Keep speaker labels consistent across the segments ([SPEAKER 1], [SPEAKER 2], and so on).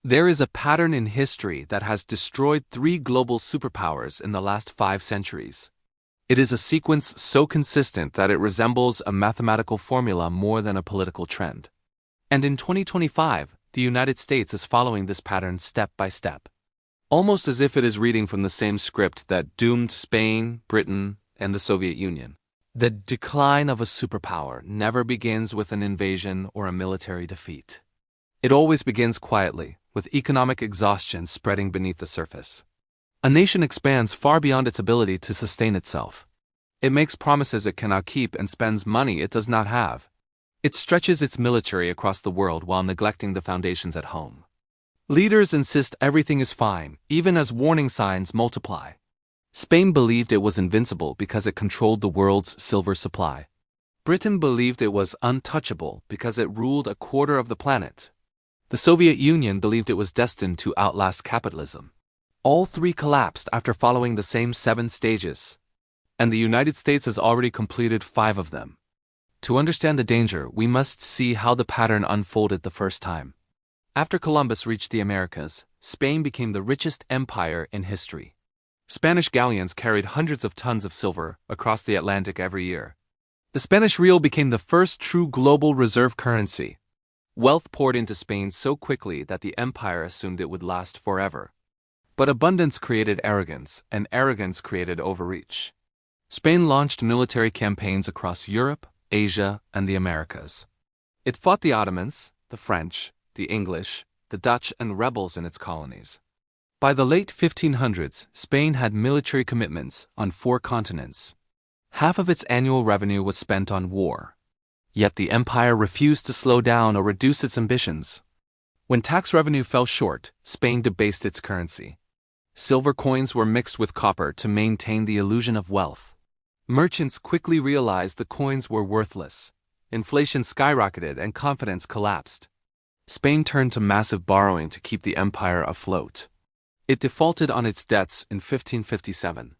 [SPEAKER 1] There is a pattern in history that has destroyed three global superpowers in the last 5 centuries. It is a sequence so consistent that it resembles a mathematical formula more than a political trend. And in 2025, the United States is following this pattern step by step, almost as if it is reading from the same script that doomed Spain, Britain, and the Soviet Union. The decline of a superpower never begins with an invasion or a military defeat. It always begins quietly, with economic exhaustion spreading beneath the surface. A nation expands far beyond its ability to sustain itself. It makes promises it cannot keep and spends money it does not have. It stretches its military across the world while neglecting the foundations at home. Leaders insist everything is fine, even as warning signs multiply. Spain believed it was invincible because it controlled the world's silver supply. Britain believed it was untouchable because it ruled a quarter of the planet. The Soviet Union believed it was destined to outlast capitalism. All three collapsed after following the same 7 stages, and the United States has already completed 5 of them. To understand the danger, we must see how the pattern unfolded the first time. After Columbus reached the Americas, Spain became the richest empire in history. Spanish galleons carried hundreds of tons of silver across the Atlantic every year. The Spanish real became the first true global reserve currency. Wealth poured into Spain so quickly that the empire assumed it would last forever. But abundance created arrogance, and arrogance created overreach. Spain launched military campaigns across Europe, Asia, and the Americas. It fought the Ottomans, the French, the English, the Dutch, and rebels in its colonies. By the late 1500s, Spain had military commitments on 4 continents. Half of its annual revenue was spent on war. Yet the empire refused to slow down or reduce its ambitions. When tax revenue fell short, Spain debased its currency. Silver coins were mixed with copper to maintain the illusion of wealth. Merchants quickly realized the coins were worthless. Inflation skyrocketed and confidence collapsed. Spain turned to massive borrowing to keep the empire afloat. It defaulted on its debts in 1557,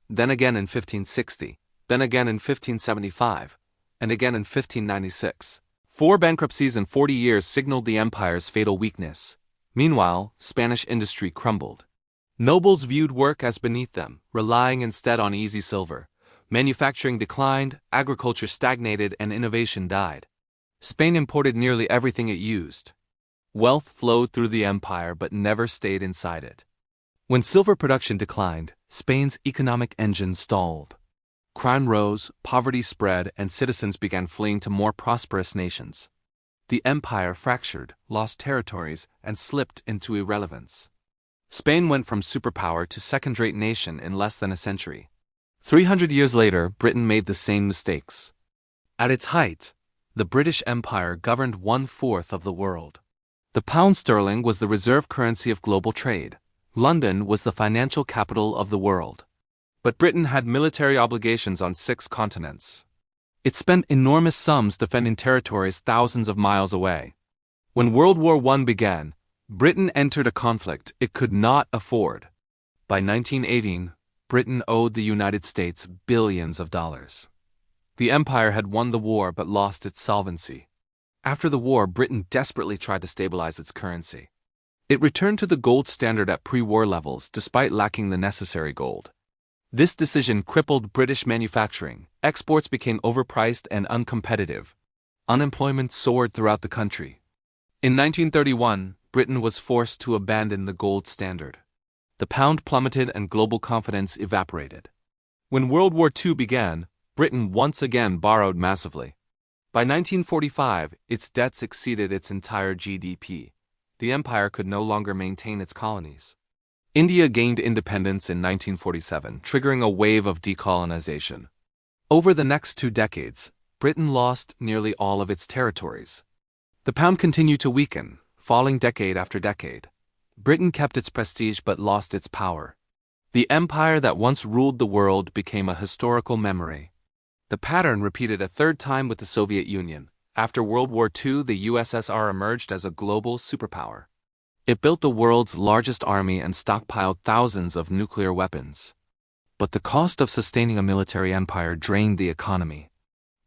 [SPEAKER 1] then again in 1560, then again in 1575, and again in 1596. 4 bankruptcies in 40 years signaled the empire's fatal weakness. Meanwhile, Spanish industry crumbled. Nobles viewed work as beneath them, relying instead on easy silver. Manufacturing declined, agriculture stagnated, and innovation died. Spain imported nearly everything it used. Wealth flowed through the empire but never stayed inside it. When silver production declined, Spain's economic engine stalled. Crime rose, poverty spread, and citizens began fleeing to more prosperous nations. The empire fractured, lost territories, and slipped into irrelevance. Spain went from superpower to second-rate nation in less than a century. 300 years later, Britain made the same mistakes. At its height, the British Empire governed 1/4 of the world. The pound sterling was the reserve currency of global trade. London was the financial capital of the world. But Britain had military obligations on 6 continents. It spent enormous sums defending territories thousands of miles away. When World War I began, Britain entered a conflict it could not afford. By 1918, Britain owed the United States billions of dollars. The empire had won the war but lost its solvency. After the war, Britain desperately tried to stabilize its currency. It returned to the gold standard at pre-war levels despite lacking the necessary gold. This decision crippled British manufacturing. Exports became overpriced and uncompetitive. Unemployment soared throughout the country. In 1931, Britain was forced to abandon the gold standard. The pound plummeted and global confidence evaporated. When World War II began, Britain once again borrowed massively. By 1945, its debts exceeded its entire GDP. The empire could no longer maintain its colonies. India gained independence in 1947, triggering a wave of decolonization. Over the next 2 decades, Britain lost nearly all of its territories. The pound continued to weaken, falling decade after decade. Britain kept its prestige but lost its power. The empire that once ruled the world became a historical memory. The pattern repeated a 3rd time with the Soviet Union. After World War II, the USSR emerged as a global superpower. It built the world's largest army and stockpiled thousands of nuclear weapons. But the cost of sustaining a military empire drained the economy.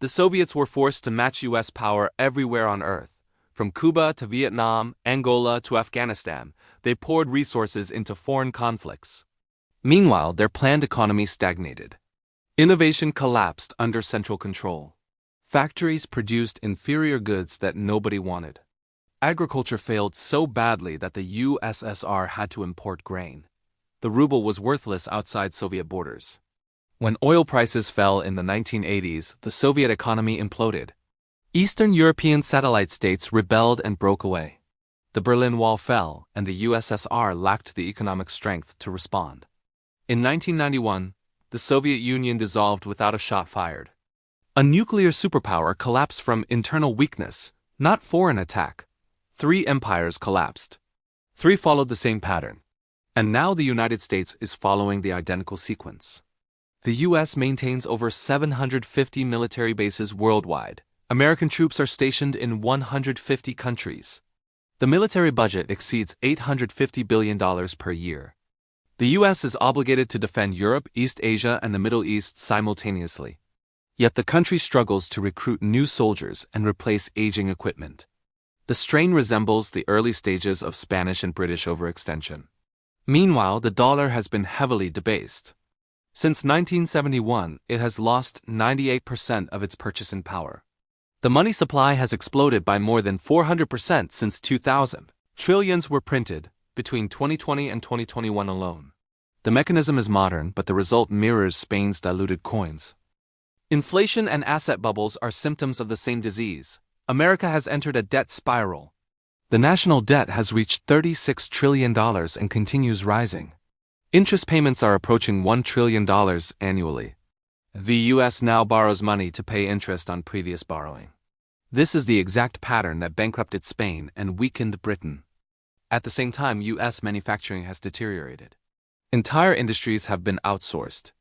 [SPEAKER 1] The Soviets were forced to match US power everywhere on Earth, From Cuba to Vietnam, Angola to Afghanistan, they poured resources into foreign conflicts. Meanwhile, their planned economy stagnated. Innovation collapsed under central control. Factories produced inferior goods that nobody wanted. Agriculture failed so badly that the USSR had to import grain. The ruble was worthless outside Soviet borders. When oil prices fell in the 1980s, the Soviet economy imploded. Eastern European satellite states rebelled and broke away. The Berlin Wall fell, and the USSR lacked the economic strength to respond. In 1991, the Soviet Union dissolved without a shot fired. A nuclear superpower collapsed from internal weakness, not foreign attack. 3 empires collapsed. 3 followed the same pattern. And now the United States is following the identical sequence. The U.S. maintains over 750 military bases worldwide. American troops are stationed in 150 countries. The military budget exceeds $850 billion per year. The U.S. is obligated to defend Europe, East Asia, and the Middle East simultaneously. Yet the country struggles to recruit new soldiers and replace aging equipment. The strain resembles the early stages of Spanish and British overextension. Meanwhile, the dollar has been heavily debased. Since 1971, it has lost 98% of its purchasing power. The money supply has exploded by more than 400% since 2000. Trillions were printed between 2020 and 2021 alone. The mechanism is modern, but the result mirrors Spain's diluted coins. Inflation and asset bubbles are symptoms of the same disease. America has entered a debt spiral. The national debt has reached $36 trillion and continues rising. Interest payments are approaching $1 trillion annually. The U.S. now borrows money to pay interest on previous borrowing. This is the exact pattern that bankrupted Spain and weakened Britain. At the same time, U.S. manufacturing has deteriorated. Entire industries have been outsourced.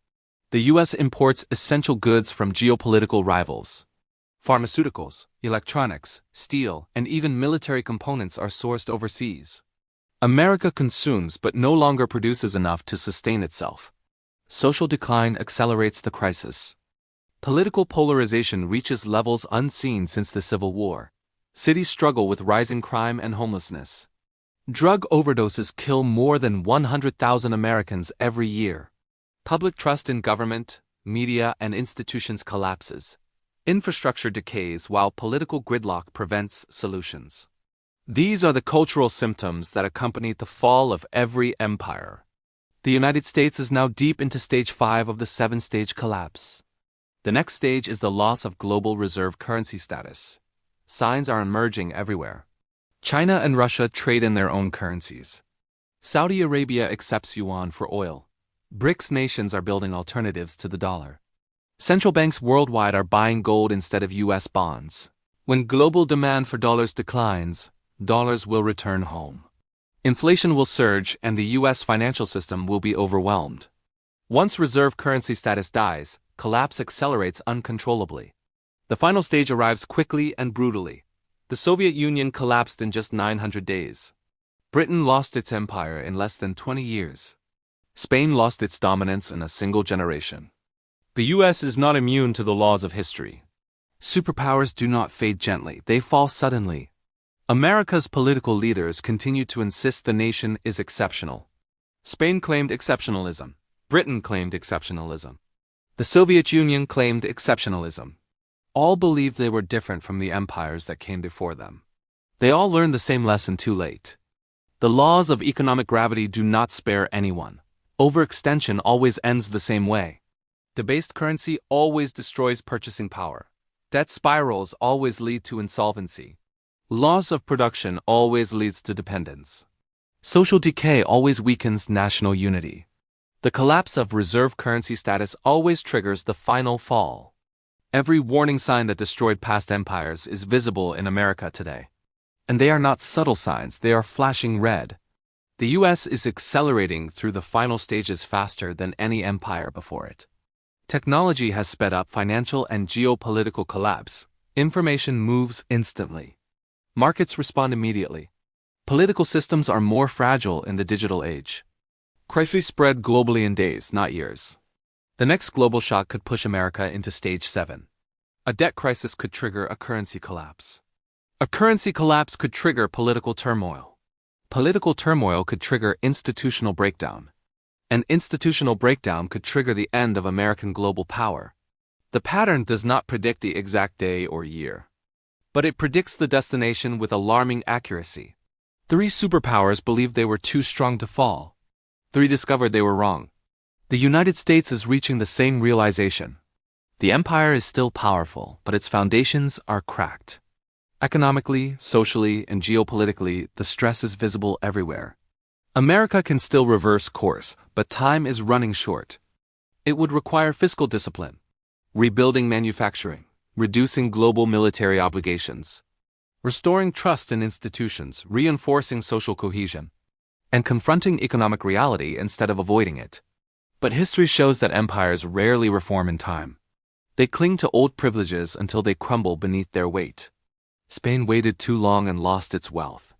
[SPEAKER 1] The U.S. imports essential goods from geopolitical rivals. Pharmaceuticals, electronics, steel, and even military components are sourced overseas. America consumes but no longer produces enough to sustain itself. Social decline accelerates the crisis. Political polarization reaches levels unseen since the Civil War. Cities struggle with rising crime and homelessness. Drug overdoses kill more than 100,000 Americans every year. Public trust in government, media, and institutions collapses. Infrastructure decays while political gridlock prevents solutions. These are the cultural symptoms that accompany the fall of every empire. The United States is now deep into stage 5 of the 7-stage collapse. The next stage is the loss of global reserve currency status. Signs are emerging everywhere. China and Russia trade in their own currencies. Saudi Arabia accepts yuan for oil. BRICS nations are building alternatives to the dollar. Central banks worldwide are buying gold instead of U.S. bonds. When global demand for dollars declines, dollars will return home. Inflation will surge and the U.S. financial system will be overwhelmed. Once reserve currency status dies, collapse accelerates uncontrollably. The final stage arrives quickly and brutally. The Soviet Union collapsed in just 900 days. Britain lost its empire in less than 20 years. Spain lost its dominance in a single generation. The U.S. is not immune to the laws of history. Superpowers do not fade gently, they fall suddenly. America's political leaders continue to insist the nation is exceptional. Spain claimed exceptionalism. Britain claimed exceptionalism. The Soviet Union claimed exceptionalism. All believed they were different from the empires that came before them. They all learned the same lesson too late. The laws of economic gravity do not spare anyone. Overextension always ends the same way. Debased currency always destroys purchasing power. Debt spirals always lead to insolvency. Loss of production always leads to dependence. Social decay always weakens national unity. The collapse of reserve currency status always triggers the final fall. Every warning sign that destroyed past empires is visible in America today. And they are not subtle signs, they are flashing red. The U.S. is accelerating through the final stages faster than any empire before it. Technology has sped up financial and geopolitical collapse. Information moves instantly. Markets respond immediately. Political systems are more fragile in the digital age. Crises spread globally in days, not years. The next global shock could push America into stage 7. A debt crisis could trigger a currency collapse. A currency collapse could trigger political turmoil. Political turmoil could trigger institutional breakdown. An institutional breakdown could trigger the end of American global power. The pattern does not predict the exact day or year, but it predicts the destination with alarming accuracy. 3 superpowers believed they were too strong to fall. 3 discovered they were wrong. The United States is reaching the same realization. The empire is still powerful, but its foundations are cracked. Economically, socially, and geopolitically, the stress is visible everywhere. America can still reverse course, but time is running short. It would require fiscal discipline, rebuilding manufacturing, reducing global military obligations, restoring trust in institutions, reinforcing social cohesion, and confronting economic reality instead of avoiding it. But history shows that empires rarely reform in time. They cling to old privileges until they crumble beneath their weight. Spain waited too long and lost its wealth.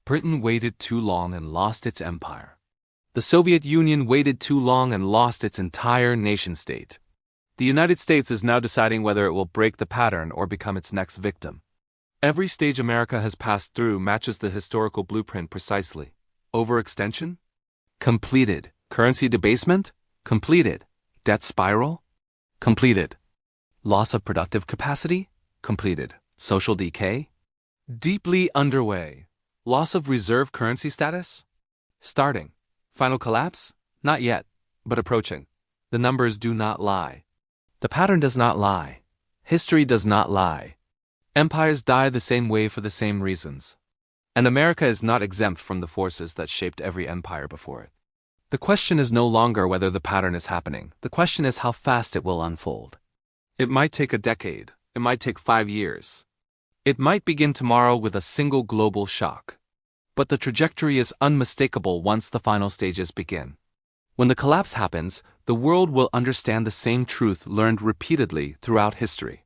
[SPEAKER 1] Britain waited too long and lost its empire. The Soviet Union waited too long and lost its entire nation-state. The United States is now deciding whether it will break the pattern or become its next victim. Every stage America has passed through matches the historical blueprint precisely. Overextension? Completed. Currency debasement? Completed. Debt spiral? Completed. Loss of productive capacity? Completed. Social decay? Deeply underway. Loss of reserve currency status? Starting. Final collapse? Not yet, but approaching. The numbers do not lie. The pattern does not lie. History does not lie. Empires die the same way for the same reasons. And America is not exempt from the forces that shaped every empire before it. The question is no longer whether the pattern is happening. The question is how fast it will unfold. It might take a decade. It might take 5 years. It might begin tomorrow with a single global shock. But the trajectory is unmistakable once the final stages begin. When the collapse happens, the world will understand the same truth learned repeatedly throughout history.